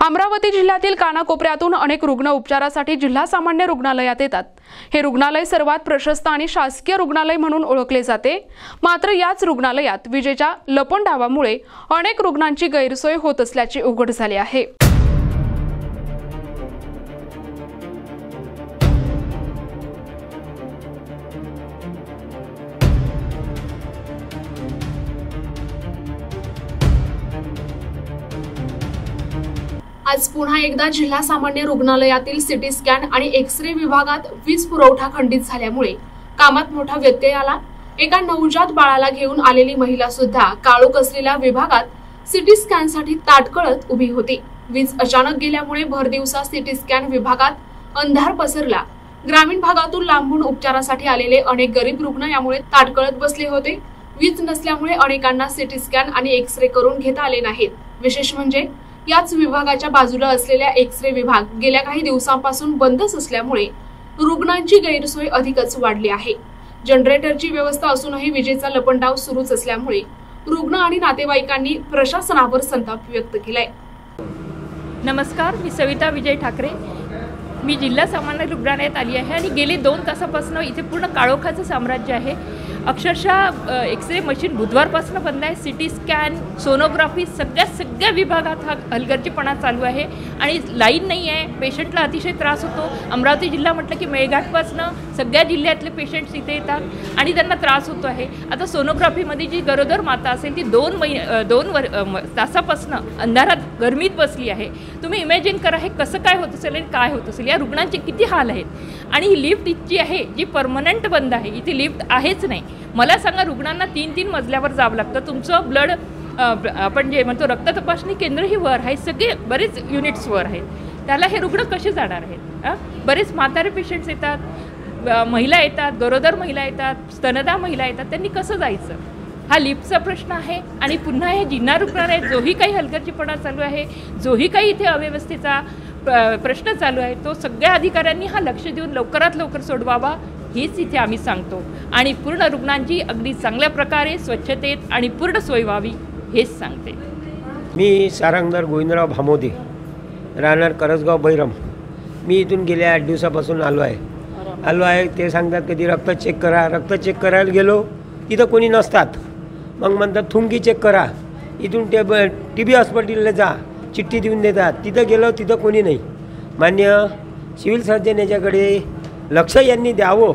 अमरावती जिल्ह्यातील कानाकोपऱ्यातून अनेक रुग्ण उपचारासाठी जिल्हा सामान्य रुग्णालयात येतात। हे रुग्णालय सर्वात प्रशस्त आणि शासकीय रुग्णालय म्हणून ओळखले जाते। मात्र याच रुग्णालयात विजेच्या लपंडावामुळे अनेक रुग्णांची गैरसोय होत असल्याचे उघड झाले आहे। आज पुन्हा एकदा जिल्हा सामान्य रुग्णालयातील सिटी स्कॅन आणि एक्स-रे विभागात वीज पुरवठा खंडित झाल्यामुळे कामात मोठा व्यत्यय आला। एका नवजात बाळाला घेऊन आलेली महिला सुद्धा काळोख असलेल्या विभागात सिटी स्कॅनसाठी ताटकळत उभी होती। वीज अचानक गेल्यामुळे भरदिवसा सिटी स्कॅन विभागात अंधार पसरला। ग्रामीण भागातून लांबून उपचारासाठी आलेले अनेक गरीब रुग्ण यामुळे ताटकळत बसले होते। वीज नसल्यामुळे अनेकांना सिटी स्कॅन आणि एक्स-रे करून घेता आले नाहीत। विशेष म्हणजे याच विभागाच्या बाजूला असलेल्या एक्स-रे विभाग गेल्या काही दिवसांपासून बंदच असल्यामुळे रुग्णांची गैरसोय अधिकच वाढली आहे। जनरेटरची व्यवस्था असूनही विजेचा लपंडाव सुरूच असल्यामुळे रुग्ण आणि नातेवाईकांनी प्रशासनावर संताप व्यक्त केलाय। नमस्कार, मी सविता विजय ठाकरे। मी जिल्हा सामान्य रुग्णालयात आली आहे आणि गेले 2 तासापासून इथे पूर्ण काळोखाचं साम्राज्य आहे। अक्षरशः एक्स-रे मशीन बुधवारपासून बंद आहे। सिटी स्कॅन, सोनोग्राफी सगळ्या विभागात हा हलगर्जीपणा चालू आहे आणि लाईन नाही आहे। पेशंटला अतिशय त्रास होतो। अमरावती जिल्हा म्हटलं की मेळघाटपासून सगळ्या जिल्ह्यातले पेशंट्स इथे येतात आणि त्यांना त्रास होतो आहे। आता सोनोग्राफीमध्ये जी गरोदर माता असेल ती 2 तासापासून अंधारात गरमीत बसली आहे। तुम्ही इमॅजिन करा हे कसं काय होत असेल आणि काय होत असेल, या रुग्णांचे किती हाल आहेत। आणि ही लिफ्ट जी आहे जी परमनंट बंद आहे, इथे लिफ्ट आहेच नाही। मला सांगा, रुग्णांना 3-3 मजल्यावर जावं लागतं। तुमचं ब्लड आपण जे म्हणतो रक्त तपासणी केंद्र ही वर आहे, सगळे बरेच युनिट्स वर आहेत, त्याला हे रुग्ण कसे जाणार आहेत? बरेच म्हातारे पेशंट्स येतात, महिला येतात, गरोदर महिला येतात, स्तनदा महिला येतात, त्यांनी कसं जायचं? हा लिफ्टचा प्रश्न आहे। आणि पुन्हा हे जिल्हा रुग्णालयात जोही काही हलगर्जीपणा चालू आहे, जोही काही इथे अव्यवस्थेचा प्रश्न चालू आहे, तो सगळ्या अधिकाऱ्यांनी हा लक्ष देऊन लवकरात लवकर सोडवावा हेच इथे आम्ही सांगतो। आणि पूर्ण रुग्णांची अगदी चांगल्या प्रकारे स्वच्छतेत आणि पूर्ण सोय व्हावी हेच सांगते। मी सारंगधर गोविंदराव भामोदे, राहणार करसगाव बैरम। मी इथून गेल्या 8 दिवसापासून आलो आहे। ते सांगतात कधी रक्त चेक करा। रक्त चेक करायला गेलो तिथं कोणी नसतात। मग म्हणतात थुंकी चेक करा, इथून TB हॉस्पिटलला जा, चिठ्ठी देऊन देतात। तिथं गेलो तिथं कोणी नाही। मान्य सिव्हिल सर्जन याच्याकडे लक्ष यांनी द्यावं।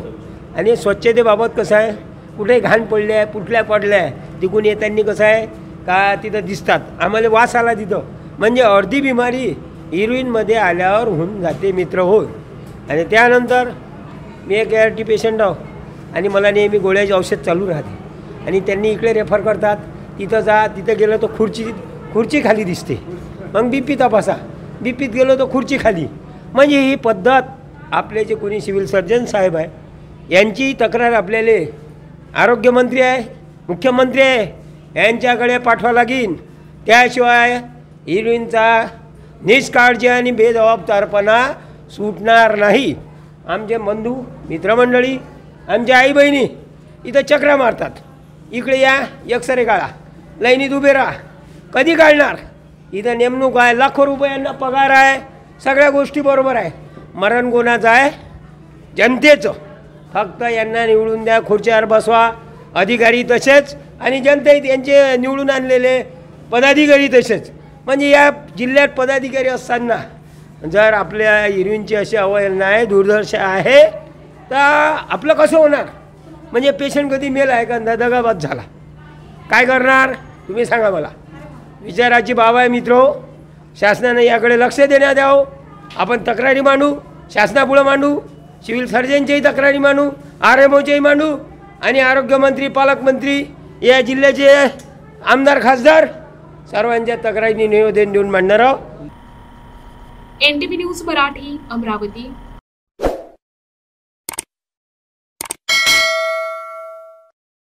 आणि स्वच्छतेबाबत कसं आहे, कुठे घाण पडले आहे, पुटल्या पडल्या आहे, तिकून येताना कसं आहे का तिथं दिसतात। आम्हाला वास आला तिथं, म्हणजे अर्धी बिमारी हिरोईनमध्ये आल्यावर होऊन जाते मित्र होय। आणि त्यानंतर मी एक ART पेशंट आहो आणि मला नेहमी गोळ्याचे औषध चालू राहते आणि त्यांनी इकडे रेफर करतात, तिथं जा, तिथं गेलं तर खुर्ची खाली दिसते। मग BP तपासा, BPत गेलो तर खुर्ची खाली। म्हणजे ही पद्धत आपले जे कोणी सिव्हिल सर्जन साहेब आहे यांची तक्रार आपल्याला आरोग्यमंत्री आहे, मुख्यमंत्री आहे, यांच्याकडे पाठवा लागेल। त्याशिवाय हिरोईनचा निष्काळजी आणि बेजबाबदारपणा सुटणार नाही। आमचे बंधू मित्रमंडळी, आमच्या आई बहिणी इथं चक्रा मारतात, इकडे या, एक्स-रे काढा, लाईनीत उभे राहा, कधी काढणार? इथं नेमणूक आहे, लाखो रुपयांना पगार आहे, सगळ्या गोष्टी बरोबर आहे। मरण कोणाचं आहे? जनतेचं। फक्त यांना निवडून द्या, खुर्च्यावर बसवा, अधिकारी तसेच आणि जनतेत यांचे निवडून आणलेले पदाधिकारी तसेच। म्हणजे या जिल्ह्यात पदाधिकारी असताना जर आपल्या हिरोईनची अशी अवहेलना आहे, दुर्दशा आहे, तर आपलं कसं होणार? म्हणजे पेशंट कधी मेल आहे का? दगाबाद झाला, काय करणार तुम्ही सांगा मला? विचाराची बाब आहे मित्रो। शासनाने याकडे लक्ष देण्यात यावं। आपण तक्रारी मांडू, शासनापुढे मांडू, सिव्हिल सर्जनच्याही तक्रारी मांडू, RMOच्याही मांडू आणि आरोग्यमंत्री, पालकमंत्री, या जिल्ह्याचे आमदार, खासदार सर्वांच्या तक्रारी निवेदन देऊन मांडणार आहोत। NTV news Marathi, Amravati.